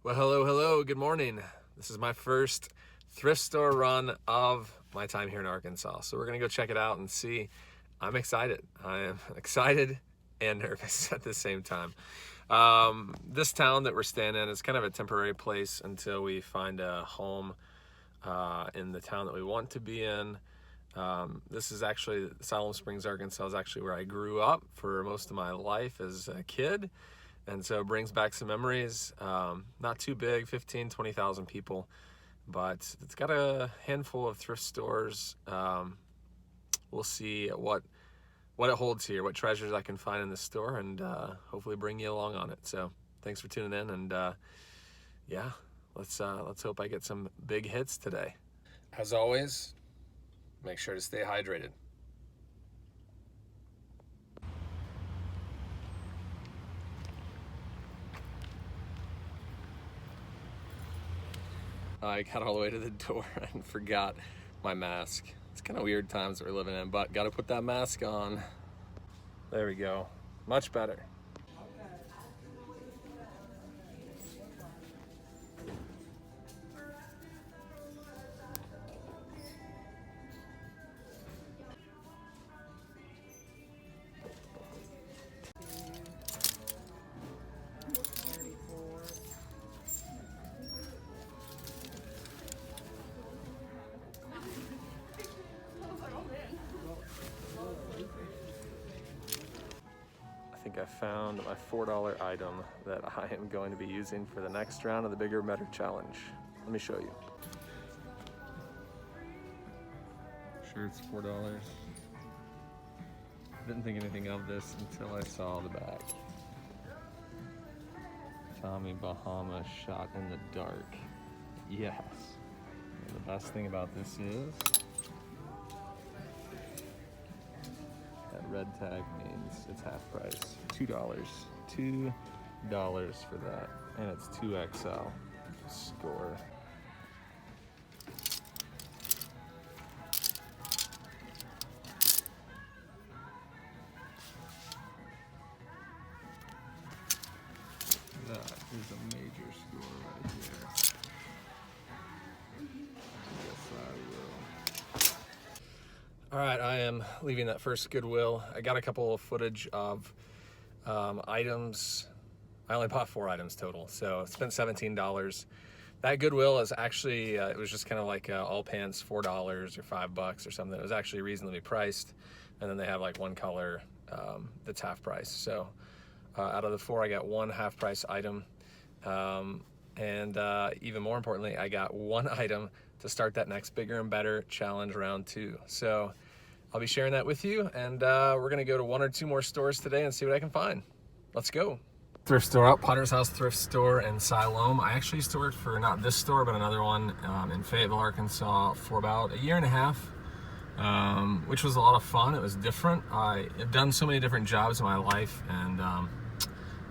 Well, hello, good morning. This is my first thrift store run of my time here in Arkansas. So we're gonna go check it out and see. I'm excited. I am excited and nervous at the same time. This town that we're staying in is kind of a temporary place until we find a home in the town that we want to be in. This is actually, Siloam Springs, Arkansas is actually where I grew up for most of my life as a kid. And so it brings back some memories. Not too big, 15, 20,000 people, but it's got a handful of thrift stores. We'll see what it holds here, what treasures I can find in this store, and hopefully bring you along on it. So thanks for tuning in, and yeah, let's hope I get some big hits today. As always, make sure to stay hydrated. I got all the way to the door and forgot my mask. It's kind of weird times that we're living in, but got to put that mask on. There we go. Much better. I think I found my $4 item that I am going to be using for the next round of the Bigger Better Challenge. Let me show you. Sure, it's $4. Didn't think anything of this until I saw the back. Tommy Bahama shot in the dark. Yes. And the best thing about this is that red tag means it's half price. $2. $2 for that. And it's 2XL. Score. That is a major score right here. Yes, I will. All right, I am leaving that first Goodwill. I got a couple of footage of items. I only bought 4 items total, so I spent $17. That Goodwill is actually, it was just kind of like all pants, $4 or $5 or something. It was actually reasonably priced. And then they have like one color that's half price. So out of the 4, I got 1 half price item. And even more importantly, I got 1 item to start that next Bigger and Better Challenge round 2. So I'll be sharing that with you, and we're gonna go to 1 or 2 more stores today and see what I can find. Let's go. Thrift store out, Potter's House Thrift Store in Siloam. I actually used to work for not this store, but another one in Fayetteville, Arkansas for about a year and a half, which was a lot of fun. It was different. I've done so many different jobs in my life, and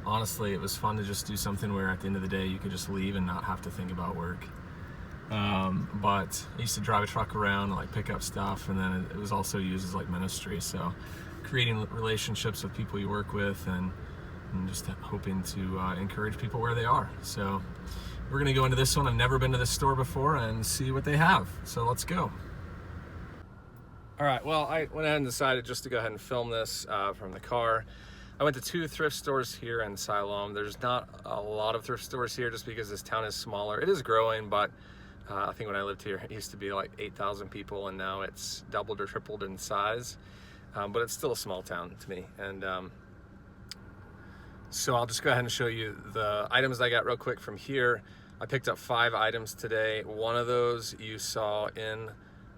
honestly, it was fun to just do something where at the end of the day, you could just leave and not have to think about work. But I used to drive a truck around and like pick up stuff, and then it was also used as like ministry. So creating relationships with people you work with, and just hoping to encourage people where they are. So we're gonna go into this one. I've never been to this store before and see what they have. So let's go. All right, well, I went ahead and decided just to go ahead and film this from the car. I went to 2 thrift stores here in Siloam. There's not a lot of thrift stores here just because this town is smaller. It is growing, but I think when I lived here, it used to be like 8,000 people, and now it's doubled or tripled in size. But it's still a small town to me. And so I'll just go ahead and show you the items I got real quick from here. I picked up 5 items today. One of those you saw in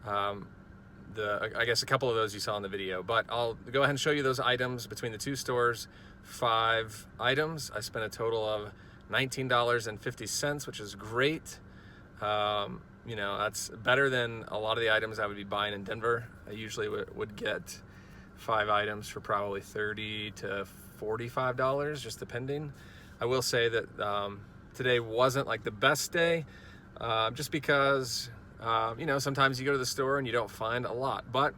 I guess a couple of those you saw in the video, but I'll go ahead and show you those items between the 2 stores. 5 items. I spent a total of $19.50, which is great. You know, that's better than a lot of the items I would be buying in Denver. I usually would get 5 items for probably $30 to $45, just depending. I will say that today wasn't like the best day, just because you know, sometimes you go to the store and you don't find a lot, but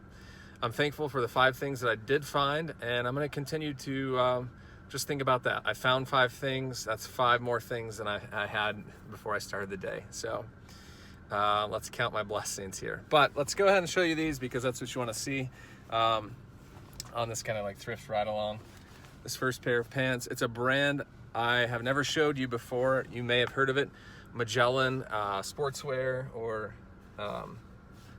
I'm thankful for the 5 things that I did find, and I'm going to continue to just think about that. I found 5 things. That's 5 more things than I had before I started the day. So let's count my blessings here. But let's go ahead and show you these because that's what you want to see on this kind of like thrift ride along. This first pair of pants, it's a brand I have never showed you before. You may have heard of it. Magellan Sportswear, or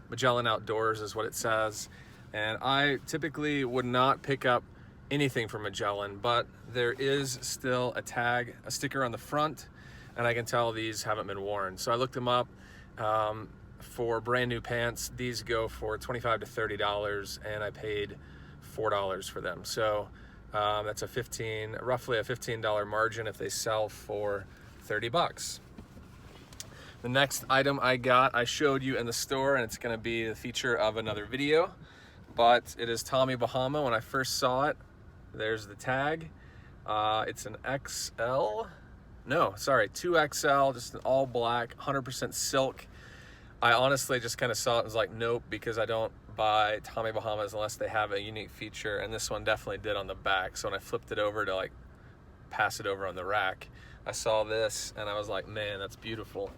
Magellan Outdoors is what it says. And I typically would not pick up anything from Magellan, but there is still a sticker on the front, and I can tell these haven't been worn. So I looked them up. For brand new pants, these go for $25 to $30, and I paid $4 for them. So that's roughly a $15 margin if they sell for 30 bucks. The next item I showed you in the store, and it's going to be the feature of another video, but it is Tommy Bahama. When I first saw it, there's the tag. It's an XL. No, sorry, 2XL, just an all black, 100% silk. I honestly just kind of saw it and was like, nope, because I don't buy Tommy Bahamas unless they have a unique feature, and this one definitely did on the back. So when I flipped it over to like pass it over on the rack, I saw this and I was like, man, that's beautiful.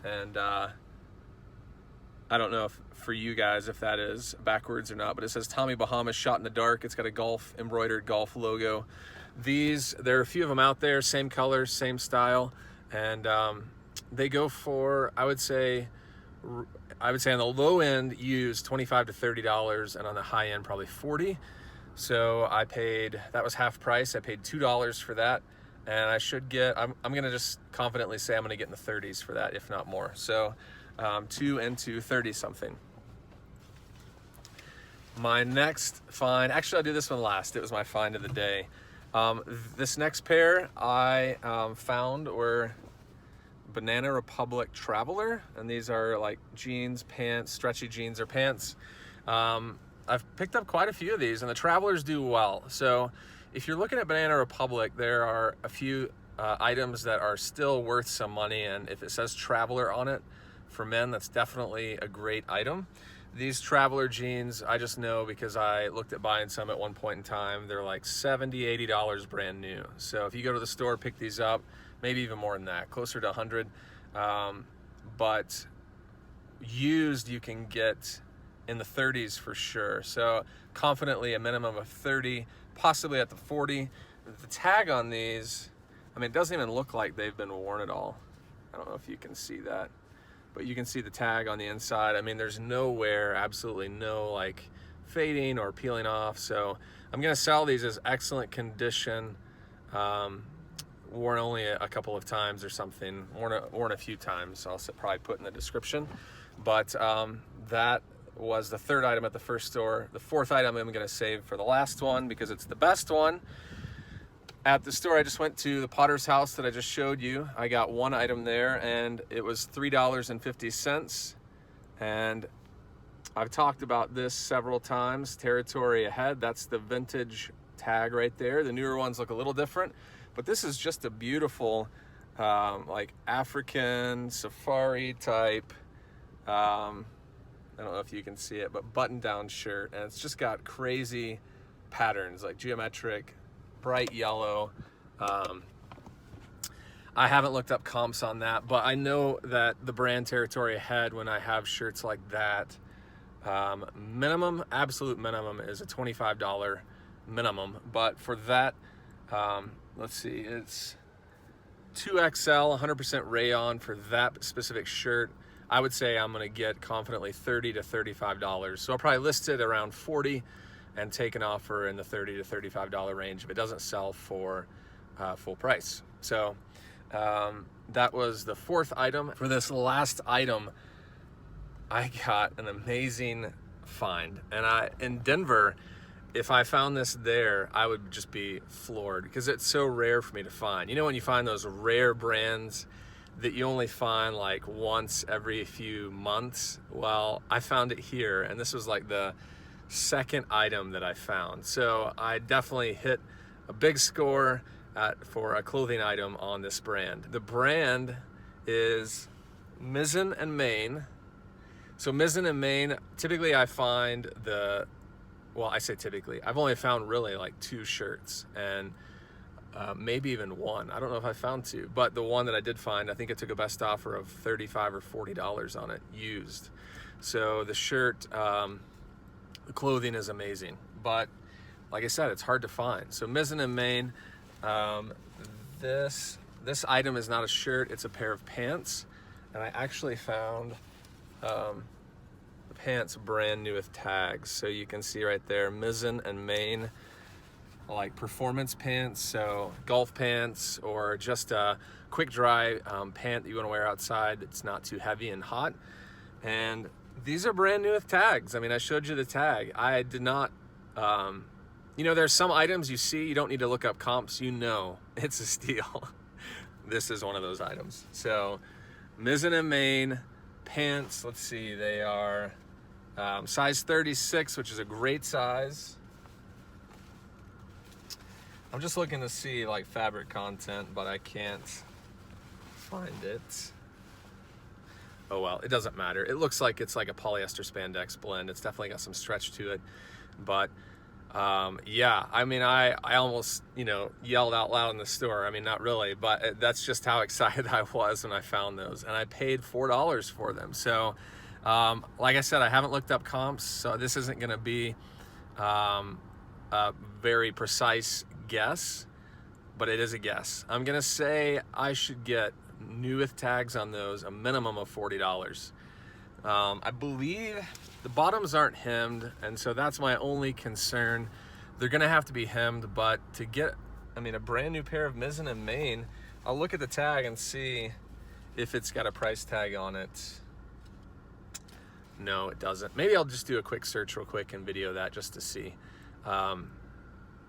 And I don't know if for you guys if that is backwards or not, but it says Tommy Bahama shot in the dark. It's got a embroidered golf logo. There are a few of them out there, same colors, same style, and they go for, I would say on the low end used $25 to $30, and on the high end probably $40. So that was half price. I paid $2 for that, and I should get, I'm gonna just confidently say I'm gonna get in the 30s for that, if not more. So 2 and 2, 30 something. My next find, actually I'll do this one last. It was my find of the day. This next pair I found were Banana Republic Traveler, and these are like jeans, pants, stretchy jeans or pants. I've picked up quite a few of these, and the Travelers do well. So if you're looking at Banana Republic, there are a few items that are still worth some money, and if it says Traveler on it for men, that's definitely a great item. These Traveler jeans, I just know because I looked at buying some at one point in time. They're like $70, $80 brand new. So if you go to the store, pick these up, maybe even more than that, closer to 100. But used, you can get in the 30s for sure. So confidently a minimum of 30, possibly at the 40. The tag on these, I mean, it doesn't even look like they've been worn at all. I don't know if you can see that, but you can see the tag on the inside. I mean, there's nowhere, absolutely no like fading or peeling off. So I'm gonna sell these as excellent condition, worn only a couple of times or something, worn a few times. I'll probably put in the description. But that was the third item at the first store. The fourth item I'm gonna save for the last one because it's the best one. At the store I just went to, the Potter's House that I just showed you, I got one item there and it was $3.50. And I've talked about this several times, Territory Ahead, that's the vintage tag right there. The newer ones look a little different, but this is just a beautiful like African safari type, I don't know if you can see it, but button-down shirt, and it's just got crazy patterns like geometric, bright yellow. I haven't looked up comps on that, but I know that the brand Territory Ahead, when I have shirts like that, minimum, absolute minimum is a $25 minimum. But for that, let's see, it's 2XL, 100% rayon for that specific shirt. I would say I'm gonna get confidently $30 to $35. So I'll probably list it around 40 and take an offer in the $30 to $35 range if it doesn't sell for full price. So that was the fourth item. For this last item, I got an amazing find. And in Denver, if I found this there, I would just be floored because it's so rare for me to find. You know, when you find those rare brands that you only find like once every few months? Well, I found it here, and this was like the second item that I found. So I definitely hit a big score for a clothing item on this brand. The brand is Mizzen and Main. So Mizzen and Main, typically I find well, I say typically, I've only found really like 2 shirts, and maybe even one. I don't know if I found two, but the one that I did find, I think it took a best offer of $35 or $40 on it, used. So the shirt, the clothing is amazing, but like I said, it's hard to find. So Mizzen and Main, this item is not a shirt, it's a pair of pants. And I actually found the pants brand new with tags. So you can see right there, Mizzen and Main, like performance pants, so golf pants or just a quick dry pant that you want to wear outside that's not too heavy and hot. And these are brand new with tags. I mean, I showed you the tag. I did not, you know, there's some items you see, you don't need to look up comps, you know it's a steal. This is one of those items. So Mizzen and Main pants, let's see, they are size 36, which is a great size. I'm just looking to see like fabric content, but I can't find it. Oh well, it doesn't matter. It looks like it's like a polyester spandex blend. It's definitely got some stretch to it. But yeah, I mean, I almost, you know, yelled out loud in the store. I mean, not really, but that's just how excited I was when I found those. And I paid $4 for them. So like I said, I haven't looked up comps, so this isn't gonna be a very precise guess, but it is a guess. I'm gonna say I should get new with tags on those, a minimum of $40. I believe the bottoms aren't hemmed, and so that's my only concern. They're gonna have to be hemmed, but to get, I mean, a brand new pair of Mizzen and Main, I'll look at the tag and see if it's got a price tag on it. No, it doesn't. Maybe I'll just do a quick search real quick and video that just to see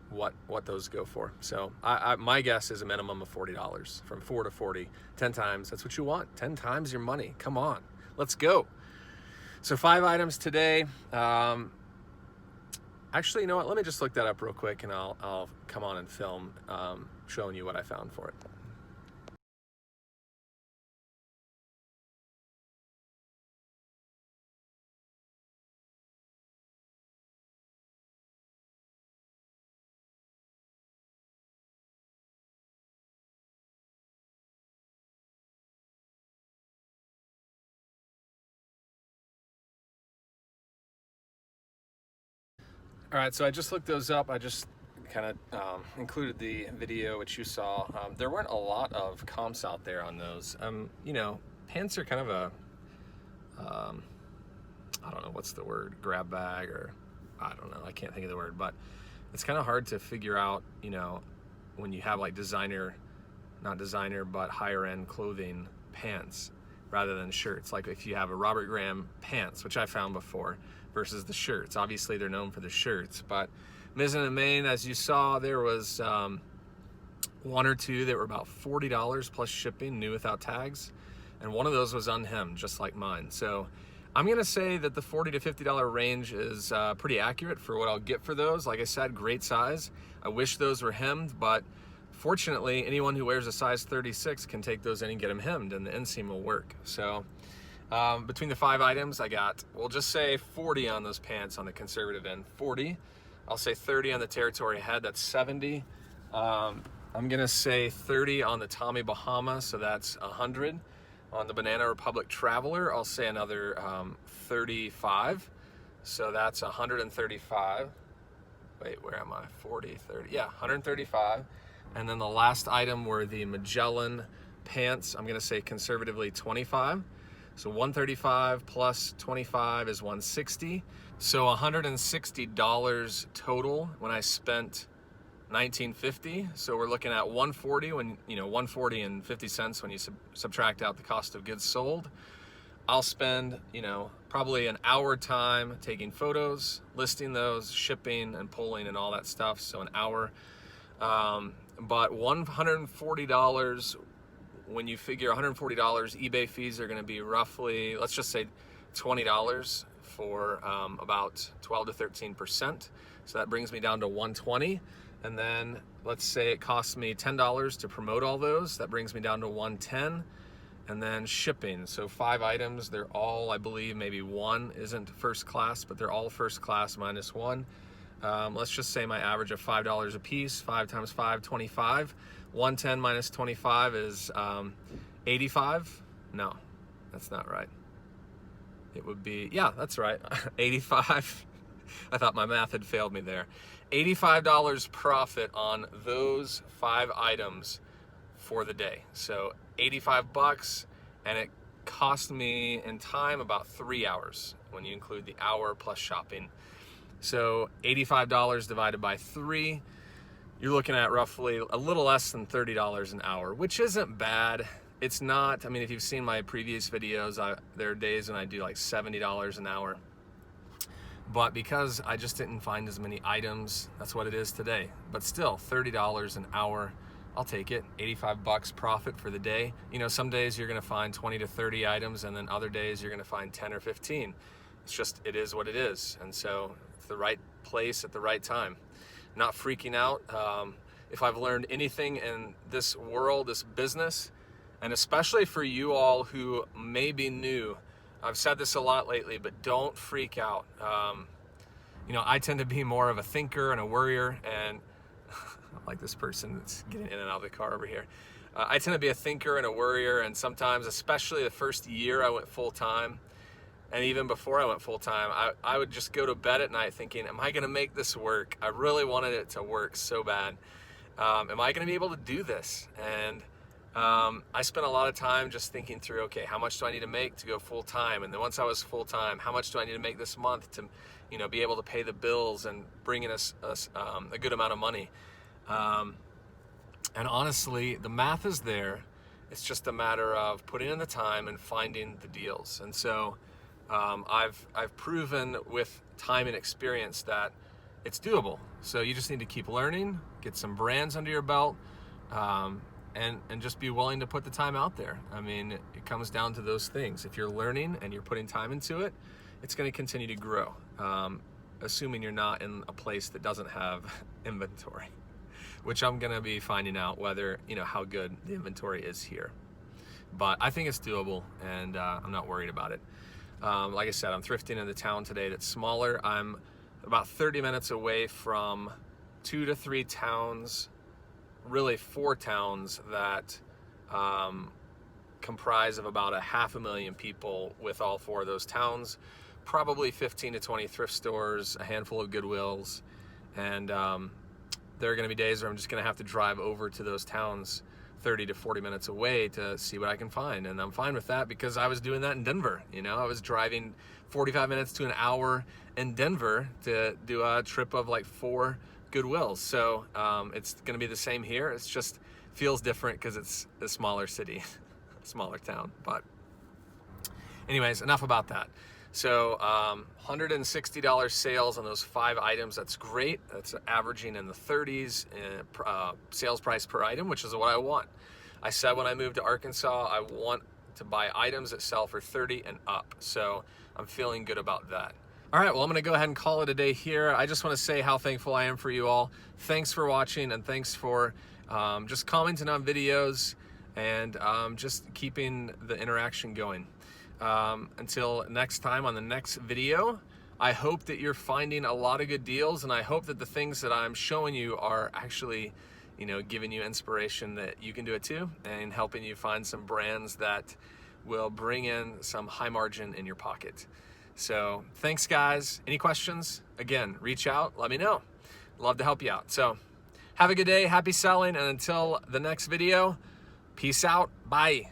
what those go for. So my guess is a minimum of $40, from 4 to 40, 10 times. That's what you want, 10 times your money. Come on, let's go. So 5 items today. Actually, you know what? Let me just look that up real quick, and I'll come on and film showing you what I found for it. All right, so I just looked those up. I just kind of included the video, which you saw. There weren't a lot of comps out there on those. You know, pants are kind of a, I don't know, what's the word, grab bag, or I don't know, I can't think of the word, but it's kind of hard to figure out, you know, when you have like designer, not designer, but higher end clothing pants rather than shirts. Like if you have a Robert Graham pants, which I found before, versus the shirts. Obviously they're known for the shirts, but Mizzen and Main, as you saw, there was one or two that were about $40 plus shipping, new without tags, and one of those was unhemmed, just like mine. So I'm gonna say that the $40 to $50 range is pretty accurate for what I'll get for those. Like I said, great size. I wish those were hemmed, but fortunately, anyone who wears a size 36 can take those in and get them hemmed, and the inseam will work. So between the 5 items, I got, we'll just say 40 on those pants on the conservative end, 40. I'll say 30 on the Territory head, that's 70. I'm gonna say 30 on the Tommy Bahama, so that's 100. On the Banana Republic Traveler, I'll say another 35, so that's 135. Wait, where am I? 40, 30, yeah, 135. And then the last item were the Magellan pants. I'm gonna say conservatively 25. So 135 plus 25 is 160. So $160 total when I spent $19.50. So we're looking at 140 when, you know, 140 and 50 cents when you subtract out the cost of goods sold. I'll spend, you know, probably an hour time taking photos, listing those, shipping and pulling and all that stuff. So an hour. But $140, when you figure $140, eBay fees are going to be roughly, let's just say $20 for about 12 to 13%. So that brings me down to $120. And then let's say it costs me $10 to promote all those. That brings me down to $110. And then shipping. So 5 items, they're all, I believe, maybe one isn't first class, but they're all first class minus one. Let's just say my average of $5 a piece. 5 times 5, 25. 110 minus 25 is 85. No, that's not right. It would be, yeah, that's right. 85. I thought my math had failed me there. $85 profit on those 5 items for the day. So 85 bucks, and it cost me in time about 3 hours when you include the hour plus shopping. So $85 divided by 3, you're looking at roughly a little less than $30 an hour, which isn't bad. It's not, I mean, if you've seen my previous videos, there are days when I do like $70 an hour. But because I just didn't find as many items, that's what it is today. But still, $30 an hour, I'll take it. 85 bucks profit for the day. You know, some days you're gonna find 20 to 30 items, and then other days you're gonna find 10 or 15. It's just, it is what it is. And so it's the right place at the right time. Not freaking out. If I've learned anything in this world, this business, and especially for you all who may be new, I've said this a lot lately, but don't freak out. You know, I tend to be more of a thinker and a worrier, and like this person that's getting in and out of the car over here. I tend to be a thinker and a worrier, and sometimes, especially the first year I went full-time, and even before I went full-time, I would just go to bed at night thinking, am I gonna make this work? I really wanted it to work so bad. Am I gonna be able to do this? And I spent a lot of time just thinking through, okay, how much do I need to make to go full-time? And then once I was full-time, how much do I need to make this month to, you know, be able to pay the bills and bring in us a good amount of money? And honestly, the math is there. It's just a matter of putting in the time and finding the deals. And so I've proven with time and experience that it's doable. So you just need to keep learning, get some brands under your belt, and just be willing to put the time out there. I mean, it comes down to those things. If you're learning and you're putting time into it, it's going to continue to grow, assuming you're not in a place that doesn't have inventory, which I'm going to be finding out whether, you know, how good the inventory is here. But I think it's doable, and I'm not worried about it. Like I said, I'm thrifting in the town today that's smaller. I'm about 30 minutes away from 2 to 3 towns, really 4 towns that comprise of about 500,000 people with all 4 of those towns, probably 15 to 20 thrift stores, a handful of Goodwills, and there are going to be days where I'm just going to have to drive over to those towns 30 to 40 minutes away to see what I can find, and I'm fine with that because I was doing that in Denver. You know, I was driving 45 minutes to an hour in Denver to do a trip of like 4 Goodwills. So it's going to be the same here. It's just feels different because it's a smaller city, a smaller town. But anyways, enough about that. So $160 sales on those 5 items. That's great. That's averaging in the 30s sales price per item, which is what I want. I said when I moved to Arkansas, I want to buy items that sell for 30 and up. So I'm feeling good about that. All right, well, I'm going to go ahead and call it a day here. I just want to say how thankful I am for you all. Thanks for watching, and thanks for just commenting on videos and just keeping the interaction going. Until next time on the next video, I hope that you're finding a lot of good deals, and I hope that the things that I'm showing you are actually, you know, giving you inspiration that you can do it too, and helping you find some brands that will bring in some high margin in your pocket. So thanks, guys. Any questions? Again, reach out, let me know. Love to help you out. So have a good day, happy selling, and until the next video, peace out, bye.